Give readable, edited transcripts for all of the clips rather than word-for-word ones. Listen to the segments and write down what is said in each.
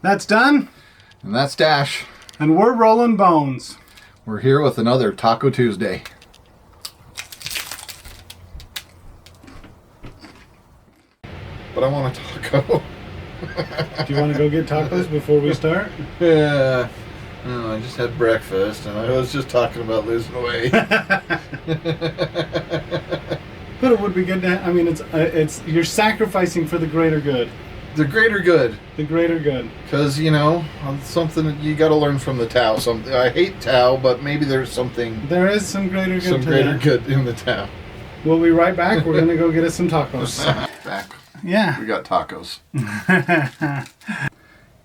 That's done. And that's Dash. And we're rolling bones. We're here with another Talko Tuesday. But I want a taco. Do you want to go get tacos before we start? Yeah. No, I just had breakfast and I was just talking about losing weight. But it would be good to. I mean, it's you're sacrificing for the greater good. The greater good. The greater good. Because, you know, something that you got to learn from the Tao. I hate Tao, but maybe there's something. There is some greater good. Some greater good in the Tao. We'll be right back. We're gonna go get us some tacos. Back. Yeah. We got tacos.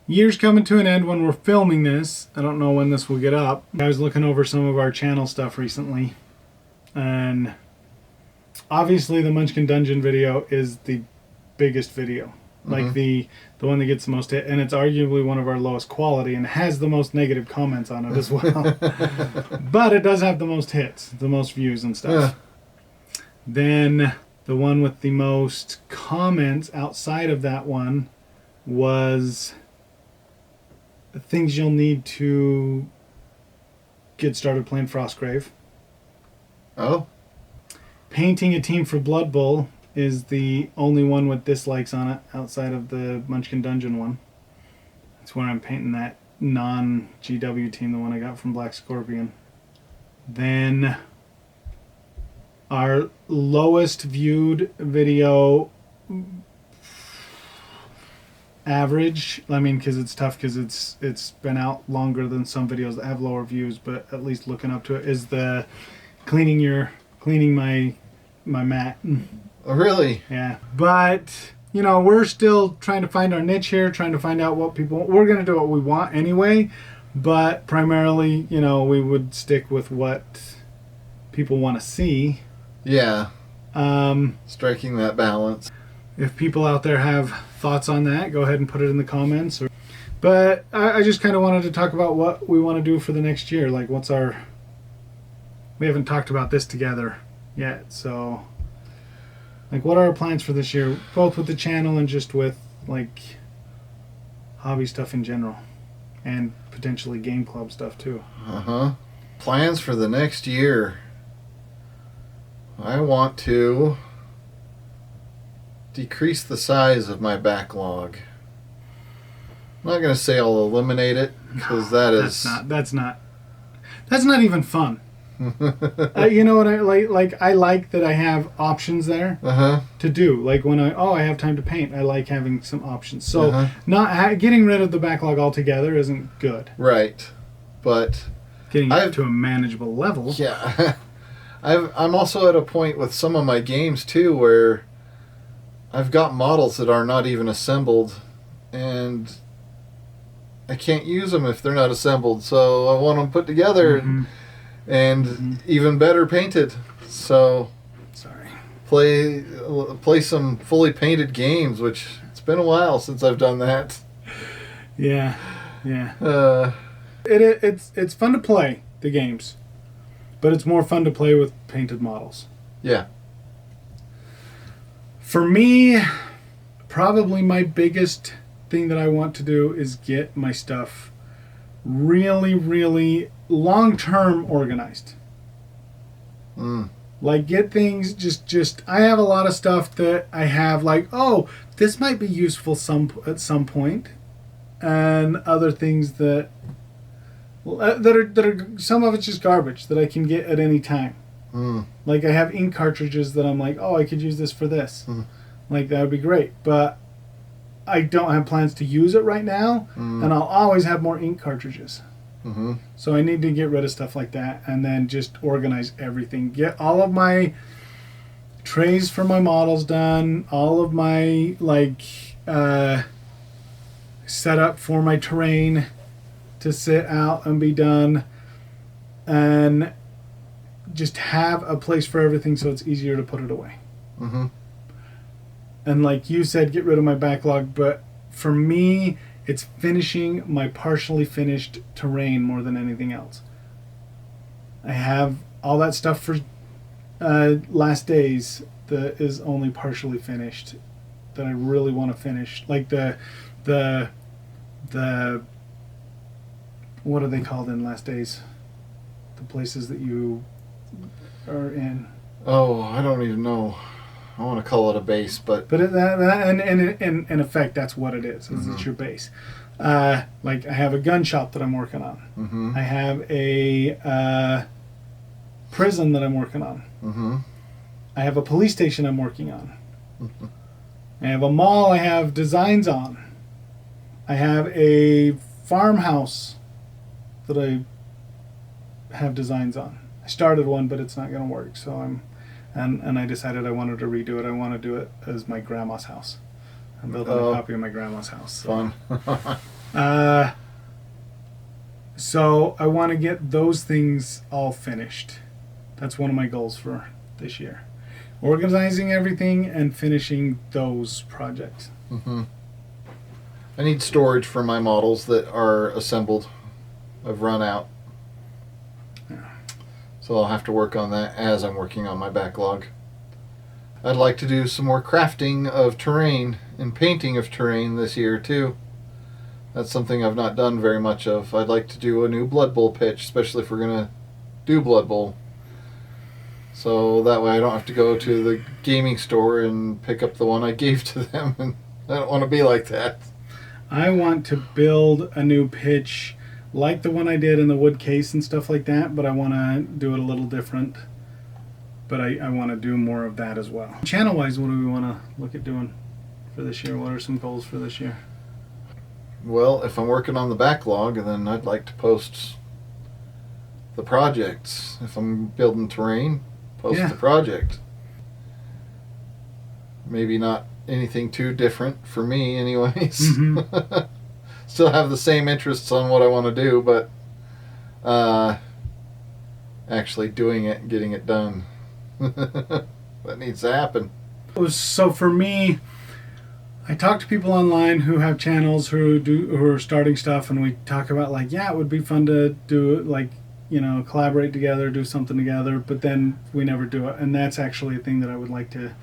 Year's coming to an end when we're filming this. I don't know when this will get up. I was looking over some of our channel stuff recently, and obviously the Munchkin Dungeon video is the biggest video. Like the one that gets the most hit, and it's arguably one of our lowest quality and has the most negative comments on it as well. But it does have the most hits, the most views and stuff. Then the one with the most comments outside of that one was things you'll need to get started playing Frostgrave. Oh? Painting a team for Blood Bowl is the only one with dislikes on it outside of the Munchkin Dungeon one. That's where I'm painting that non-GW team, the one I got from Black Scorpion. Then our lowest viewed video average, I mean, because it's tough because it's been out longer than some videos that have lower views, but at least looking up to it, is the cleaning my mat. Oh, really? Yeah. But, you know, we're still trying to find our niche here, trying to find out what people... We're going to do what we want anyway, but primarily, you know, we would stick with what people want to see. Yeah. Striking that balance. If people out there have thoughts on that, go ahead and put it in the comments. But I just kind of wanted to talk about what we want to do for the next year. Like, what's our... We haven't talked about this together yet, so... Like, what are our plans for this year? Both with the channel and just with, like, hobby stuff in general. And potentially game club stuff, too. Uh-huh. Plans for the next year. I want to decrease the size of my backlog. I'm not going to say I'll eliminate it, because that's not even fun. You know what I like? I like that I have options there to do. Like when I have time to paint, I like having some options. So not getting rid of the backlog altogether isn't good. Right, but getting it to a manageable level. Yeah, I'm also at a point with some of my games too where I've got models that are not even assembled, and I can't use them if they're not assembled. So I want them put together. And even better painted. So sorry. Play some fully painted games, which it's been a while since I've done that. Yeah. It's fun to play the games, but it's more fun to play with painted models. Yeah. For me, probably my biggest thing that I want to do is get my stuff really, really long-term organized. Like, get things just I have a lot of stuff that I have, like, oh, this might be useful at some point, and other things that are some of it's just garbage that I can get at any time. Like, I have ink cartridges that I'm like, oh, I could use this for this. Like, that would be great, but I don't have plans to use it right now, and I'll always have more ink cartridges. So I need to get rid of stuff like that, and then just organize everything. Get all of my trays for my models done, all of my setup for my terrain to sit out and be done, and just have a place for everything so it's easier to put it away. And like you said, get rid of my backlog, but for me, it's finishing my partially finished terrain more than anything else. I have all that stuff for Last Days that is only partially finished that I really want to finish. Like the the what are they called in Last Days? The places that you are in. Oh, I don't even know. I want to call it a base, but in effect, that's what it is. Mm-hmm. It's your base. Like I have a gun shop that I'm working on. Mm-hmm. I have a prison that I'm working on. Mm-hmm. I have a police station I'm working on. I have a mall I have designs on. I have a farmhouse that I have designs on. I started one, but it's not going to work. So and I decided I wanted to redo it. I want to do it as my grandma's house. I'm building a copy of my grandma's house. So. Fun. So I want to get those things all finished. That's one of my goals for this year. Organizing everything and finishing those projects. Mm-hmm. I need storage for my models that are assembled. I've run out. Yeah. So I'll have to work on that as I'm working on my backlog. I'd like to do some more crafting of terrain and painting of terrain this year too. That's something I've not done very much of. I'd like to do a new Blood Bowl pitch, especially if we're going to do Blood Bowl. So that way I don't have to go to the gaming store and pick up the one I gave to them. And I don't want to be like that. I want to build a new pitch like the one I did in the wood case and stuff like that, but I want to do it a little different. But I want to do more of that as well. Channel-wise, what do we want to look at doing for this year? What are some goals for this year? Well, if I'm working on the backlog, then I'd like to post the projects. If I'm building terrain, post the project. Maybe not anything too different for me anyways. Mm-hmm. Still have the same interests on what I want to do, but actually doing it and getting it done. That needs to happen. So for me, I talk to people online who have channels who are starting stuff, and we talk about like, yeah, it would be fun to do it, like, you know, collaborate together, do something together, but then we never do it. And that's actually a thing that I would like to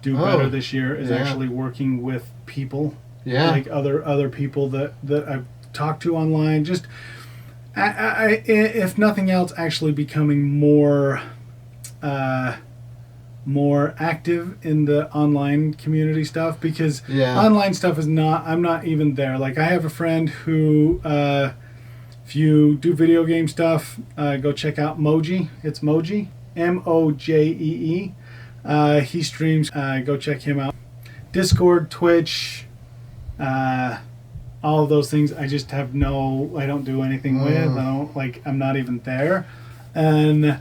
do better this year, is actually working with people. Yeah. Like other people that I've talked to online. Just if nothing else, actually becoming more active in the online community stuff, because online stuff is not, I'm not even there. Like I have a friend who if you do video game stuff, go check out Moji. It's Moji, Mojee. He streams. Go check him out. Discord, Twitch, all of those things. I just have I don't do anything with. I'm not even there. And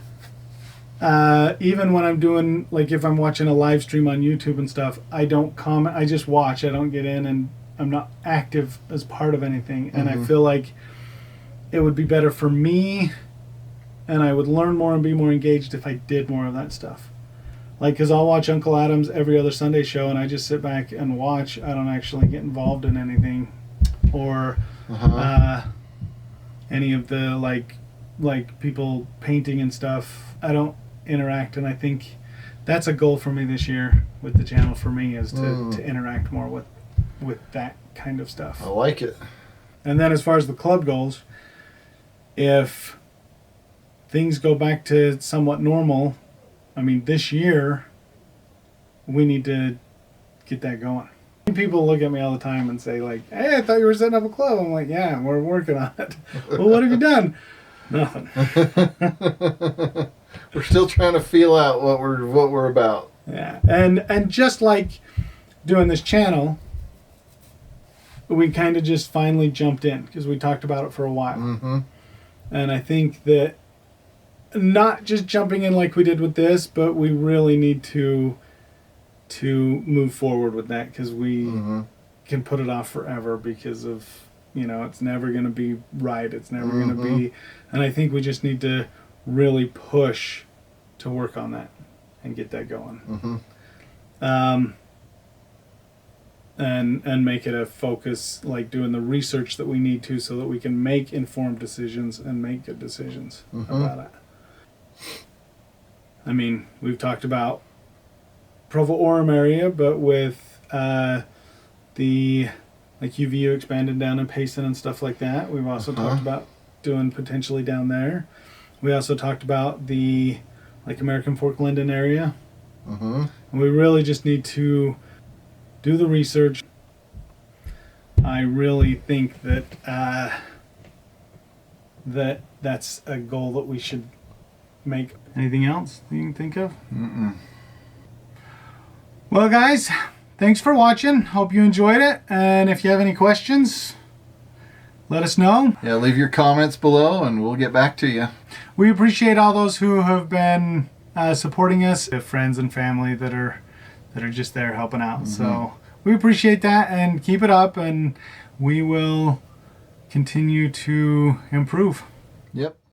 even when I'm doing, like if I'm watching a live stream on YouTube and stuff, I don't comment. I just watch. I don't get in, and I'm not active as part of anything. And I feel like it would be better for me, and I would learn more and be more engaged if I did more of that stuff. Like, because I'll watch Uncle Adam's every other Sunday show, and I just sit back and watch. I don't actually get involved in anything, or any of the like people painting and stuff. I don't interact, and I think that's a goal for me this year with the channel. For me, is to interact more with that kind of stuff. I like it. And then as far as the club goes, if things go back to somewhat normal, I mean, this year, we need to get that going. People look at me all the time and say, like, hey, I thought you were setting up a club. I'm like, yeah, we're working on it. Well, what have you done? Nothing. We're still trying to feel out what we're about. Yeah, and just like doing this channel, we kind of just finally jumped in because we talked about it for a while. Mm-hmm. And I think that not just jumping in like we did with this, but we really need to move forward with that, because we can put it off forever because of, it's never going to be right. It's never going to be, and I think we just need to really push to work on that and get that going. And make it a focus, like doing the research that we need to, so that we can make informed decisions and make good decisions about it. I mean, we've talked about Provo-Orem area, but with the like UVU expanded down in Payson and stuff like that. We've also talked about doing potentially down there. We also talked about the like American Fork Linden area. And we really just need to do the research. I really think that that's a goal that we should make. Anything else you can think of? Well, guys, thanks for watching. Hope you enjoyed it. And if you have any questions, let us know. Yeah, leave your comments below and we'll get back to you. We appreciate all those who have been supporting us, friends and family that are just there helping out. So we appreciate that, and keep it up, and we will continue to improve. Yep.